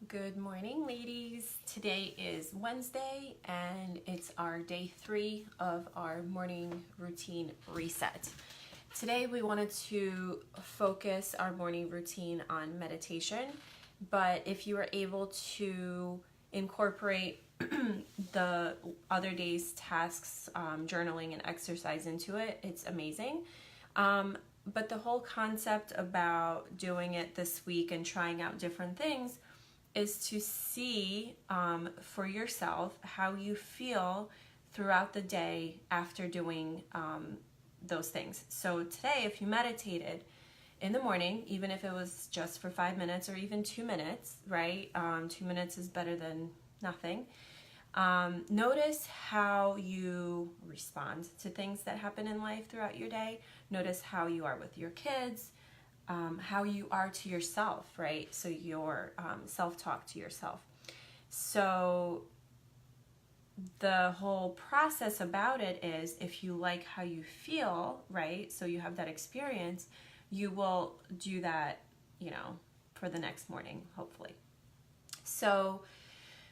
Good morning, ladies. Today is Wednesday and it's our day 3 of our morning routine reset. Today we wanted to focus our morning routine on meditation, but if you are able to incorporate the other day's tasks, journaling and exercise into it, it's amazing. But the whole concept about doing it this week and trying out different things is to see for yourself how you feel throughout the day after doing those things. So today, if you meditated in the morning, even if it was just for 5 minutes or even 2 minutes, right? 2 minutes is better than nothing. Notice how you respond to things that happen in life throughout your day. Notice how you are with your kids, how you are to yourself, right? So your self-talk to yourself. So the whole process about it is, if you like how you feel, right? So you have that experience, you will do that, for the next morning, hopefully. So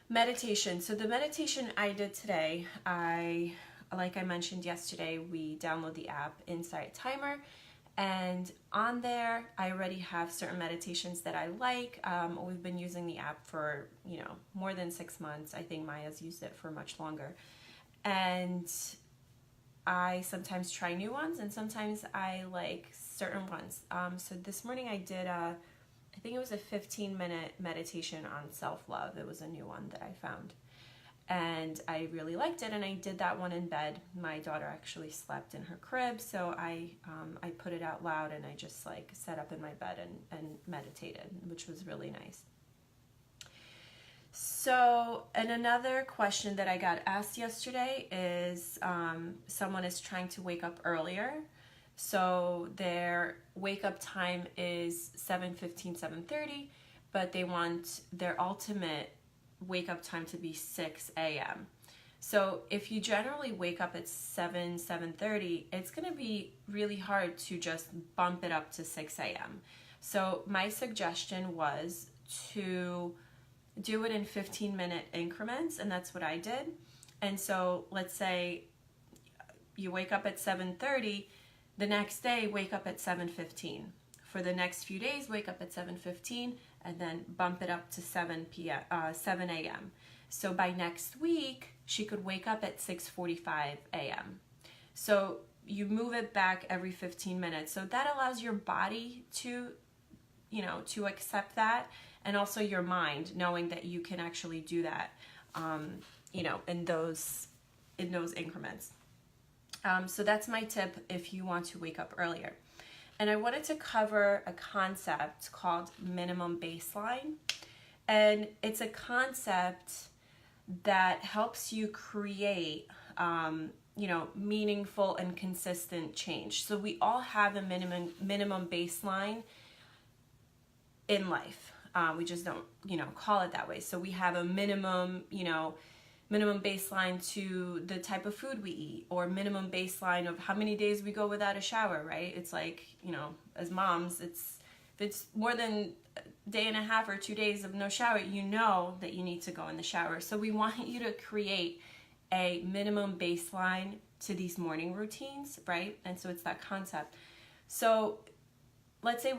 meditation. So the meditation I did today, like I mentioned yesterday, we download the app Insight Timer. And on there, I already have certain meditations that I like. We've been using the app for, more than 6 months. I think Maya's used it for much longer. And I sometimes try new ones and sometimes I like certain ones. So this morning I did I think it was a 15-minute meditation on self-love. It was a new one that I found. And I really liked it, and I did that one in bed. My daughter actually slept in her crib, so I put it out loud and I just sat up in my bed and meditated, which was really nice. So, and another question that I got asked yesterday is someone is trying to wake up earlier. So their wake up time is 7:15, 7:30, but they want their ultimate wake up time to be 6 a.m. So if you generally wake up at 7:30, it's going to be really hard to just bump it up to 6 a.m. So my suggestion was to do it in 15-minute increments, and that's what I did. And so let's say you wake up at 7:30, the next day wake up at 7:15. For the next few days, wake up at 7:15 and then bump it up to 7 a.m. So by next week, she could wake up at 6:45 a.m. So you move it back every 15 minutes. So that allows your body to, to accept that, and also your mind knowing that you can actually do that, in those increments. So that's my tip if you want to wake up earlier. And I wanted to cover a concept called minimum baseline. And it's a concept that helps you create, meaningful and consistent change. So we all have a minimum baseline in life. We just don't, call it that way. So we have a minimum baseline to the type of food we eat, or minimum baseline of how many days we go without a shower, right? It's like, as moms, if it's more than a day and a half or 2 days of no shower, you know that you need to go in the shower. So we want you to create a minimum baseline to these morning routines, right? And so it's that concept. So let's say,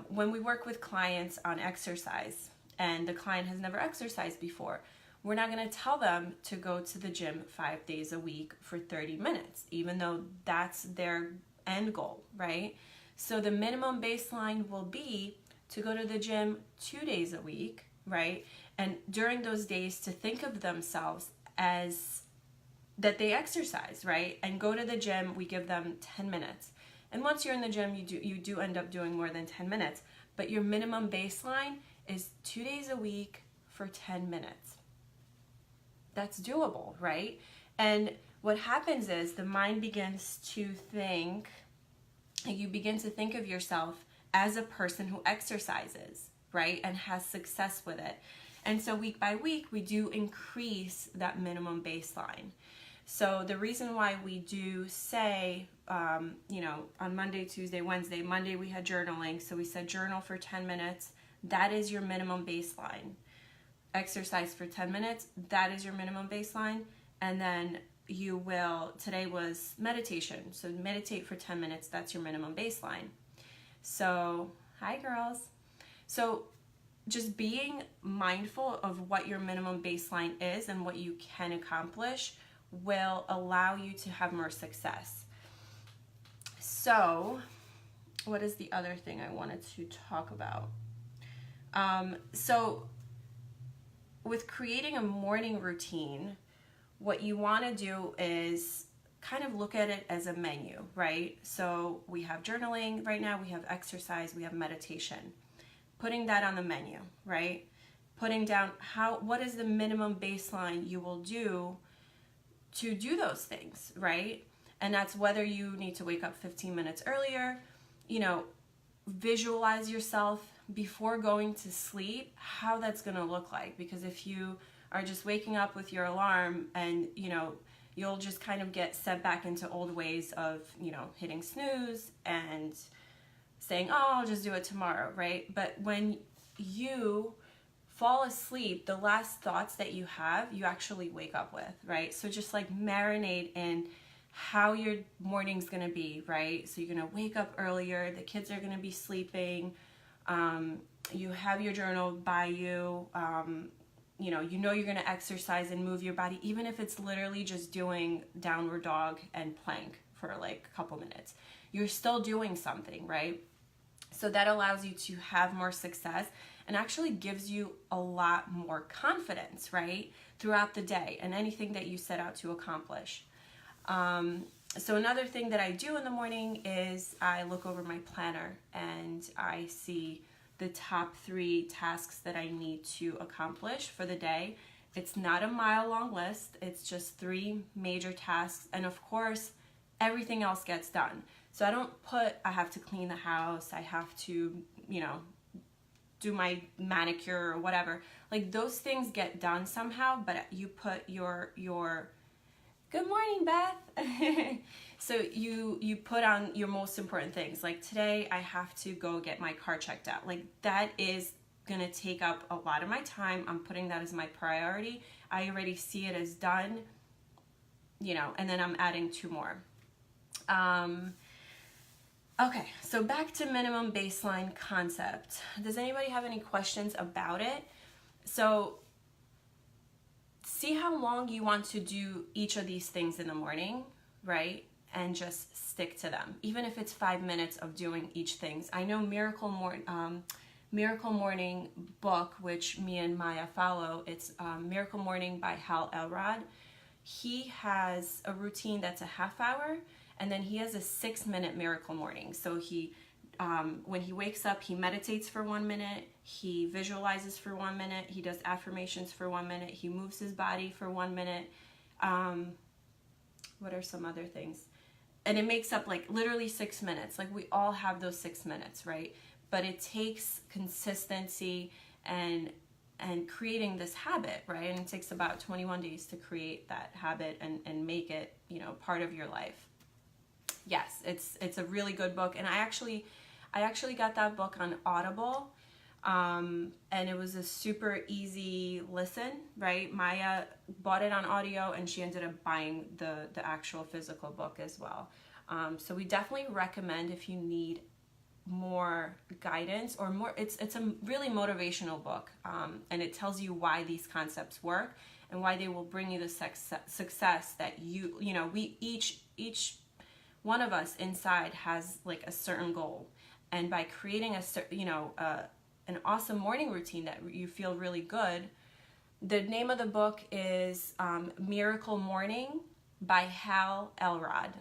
when we work with clients on exercise and the client has never exercised before, we're not going to tell them to go to the gym 5 days a week for 30 minutes, even though that's their end goal, right? So the minimum baseline will be to go to the gym 2 days a week, right? And during those days to think of themselves as that they exercise, right? And go to the gym, we give them 10 minutes. And once you're in the gym, you do end up doing more than 10 minutes. But your minimum baseline is 2 days a week for 10 minutes. That's doable, right? And what happens is the mind begins to think, you begin to think of yourself as a person who exercises, right? And has success with it. And so week by week, we do increase that minimum baseline. So the reason why we do say, on Monday, Tuesday, Wednesday, Monday we had journaling. So we said journal for 10 minutes. That is your minimum baseline. exercise for 10 minutes. That is your minimum baseline. And then you will, today was meditation. So meditate for 10 minutes. That's your minimum baseline. So, hi girls. So just being mindful of what your minimum baseline is and what you can accomplish will allow you to have more success. So what is the other thing I wanted to talk about? So with creating a morning routine, what you want to do is kind of look at it as a menu, right? So we have journaling right now, we have exercise, we have meditation. Putting that on the menu, right? Putting down what is the minimum baseline you will do to do those things, right? And that's whether you need to wake up 15 minutes earlier, visualize yourself before going to sleep, how that's going to look like. Because if you are just waking up with your alarm and, you'll just kind of get set back into old ways of, hitting snooze and saying, oh, I'll just do it tomorrow, right? But when you fall asleep, the last thoughts that you have, you actually wake up with, right? So just like marinate in how your morning's gonna be, right? So you're gonna wake up earlier, the kids are gonna be sleeping, you have your journal by you, you're gonna exercise and move your body, even if it's literally just doing downward dog and plank for like a couple minutes. You're still doing something, right? So that allows you to have more success and actually gives you a lot more confidence, right, throughout the day and anything that you set out to accomplish. So another thing that I do in the morning is I look over my planner and I see the top 3 tasks that I need to accomplish for the day. It's not a mile-long list. It's just 3 major tasks. And of course, everything else gets done. So I don't put, I have to clean the house, I have to, do my manicure or whatever. Like those things get done somehow, but you put your good morning, Beth. So you put on your most important things. Like today I have to go get my car checked out. Like that is gonna take up a lot of my time. I'm putting that as my priority. I already see it as done, and then I'm adding 2 more. Okay, so back to minimum baseline concept. Does anybody have any questions about it? So see how long you want to do each of these things in the morning, right? And just stick to them, even if it's 5 minutes of doing each thing. I know Miracle Morning book, which me and Maya follow. It's Miracle Morning by Hal Elrod. He has a routine that's a half hour, and then he has a 6-minute miracle morning. So he, when he wakes up, he meditates for 1 minute, he visualizes for 1 minute, he does affirmations for 1 minute, he moves his body for 1 minute. What are some other things? And it makes up like literally 6 minutes. Like we all have those 6 minutes, right? But it takes consistency and creating this habit, right? And it takes about 21 days to create that habit and make it, part of your life. Yes, it's a really good book, and I actually got that book on Audible, and it was a super easy listen, right? Maya bought it on audio, and she ended up buying the actual physical book as well. So we definitely recommend if you need more guidance or more. It's a really motivational book, and it tells you why these concepts work and why they will bring you the success that we each one of us inside has like a certain goal, and by creating an awesome morning routine that you feel really good. The name of the book is Miracle Morning by Hal Elrod.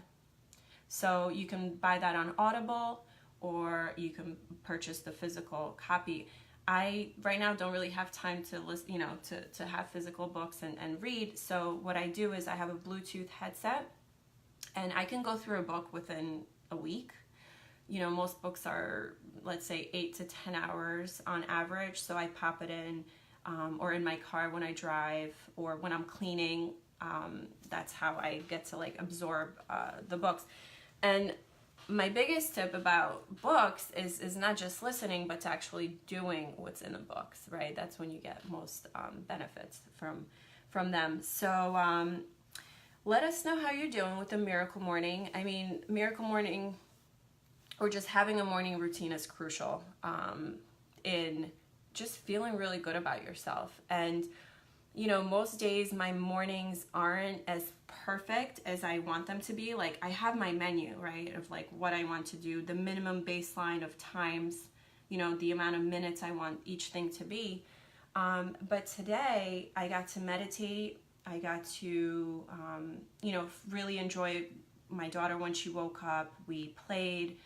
So you can buy that on Audible, or you can purchase the physical copy. I right now don't really have time to listen, to have physical books and read. So what I do is I have a Bluetooth headset, and I can go through a book within a week. Most books are, let's say, 8 to 10 hours on average. So I pop it in, or in my car when I drive, or when I'm cleaning. That's how I get to like absorb the books. And my biggest tip about books is not just listening, but to actually doing what's in the books, right? That's when you get most benefits from them. So let us know how you're doing with the miracle morning. I mean, miracle morning or just having a morning routine is crucial in just feeling really good about yourself. And you know, most days my mornings aren't as perfect as I want them to be. Like, I have my menu, right, of like what I want to do, the minimum baseline of times, you know, the amount of minutes I want each thing to be. But today I got to meditate. I got to, you know, really enjoy my daughter when she woke up. We played.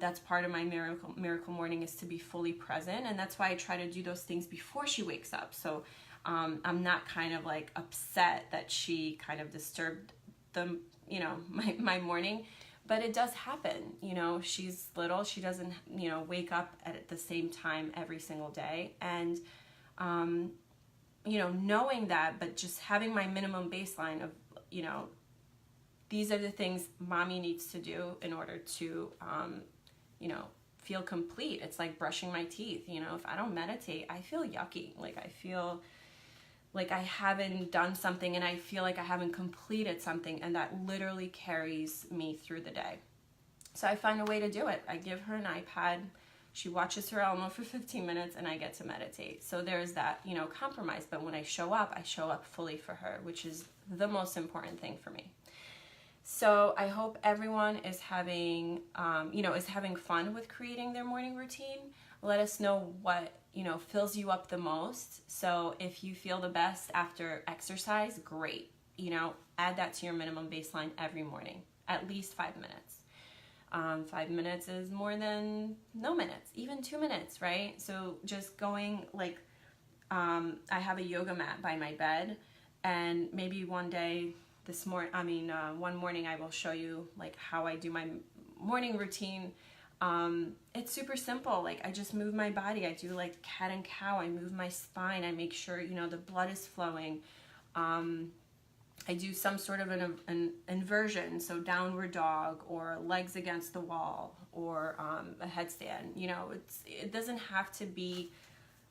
That's part of my miracle morning, is to be fully present. And that's why I try to do those things before she wakes up. So I'm not kind of like upset that she kind of disturbed the, you know, my morning, but it does happen. You know, she's little, she doesn't, you know, wake up at the same time every single day. And, you know, knowing that, but just having my minimum baseline of, you know, these are the things mommy needs to do in order to, you know, feel complete. It's like brushing my teeth. You know, if I don't meditate, I feel yucky. Like, I feel like I haven't done something, and I feel like I haven't completed something, and that literally carries me through the day. So I find a way to do it. I give her an iPad, she watches her Elmo for 15 minutes, and I get to meditate. So there's that, you know, compromise. But when I show up fully for her, which is the most important thing for me. So I hope everyone is having, you know, is having fun with creating their morning routine. Let us know what, you know, fills you up the most. So if you feel the best after exercise, great. You know, add that to your minimum baseline every morning, at least 5 minutes. 5 minutes is more than no minutes, even 2 minutes, right? So just going like, I have a yoga mat by my bed, and maybe one day one morning I will show you like how I do my morning routine. It's super simple. Like, I just move my body. I do like cat and cow. I move my spine. I make sure, you know, the blood is flowing. I do some sort of an inversion, so downward dog, or legs against the wall, or a headstand. You know, it doesn't have to be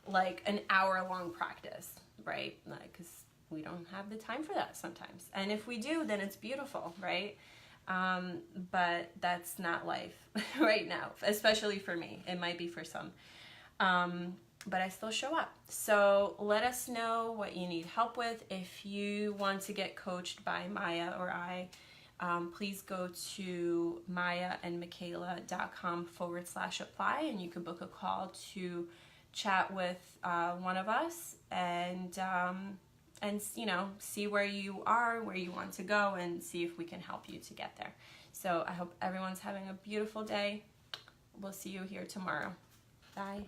like an hour-long practice, right? Like, 'cause we don't have the time for that sometimes. And if we do, then it's beautiful, right? But that's not life right now, especially for me. It might be for some. But I still show up. So let us know what you need help with. If you want to get coached by Maya or I, please go to mayaandmichaela.com/apply, and you can book a call to chat with one of us, and you know, see where you are, where you want to go, and see if we can help you to get there. So I hope everyone's having a beautiful day. We'll see you here tomorrow. Bye.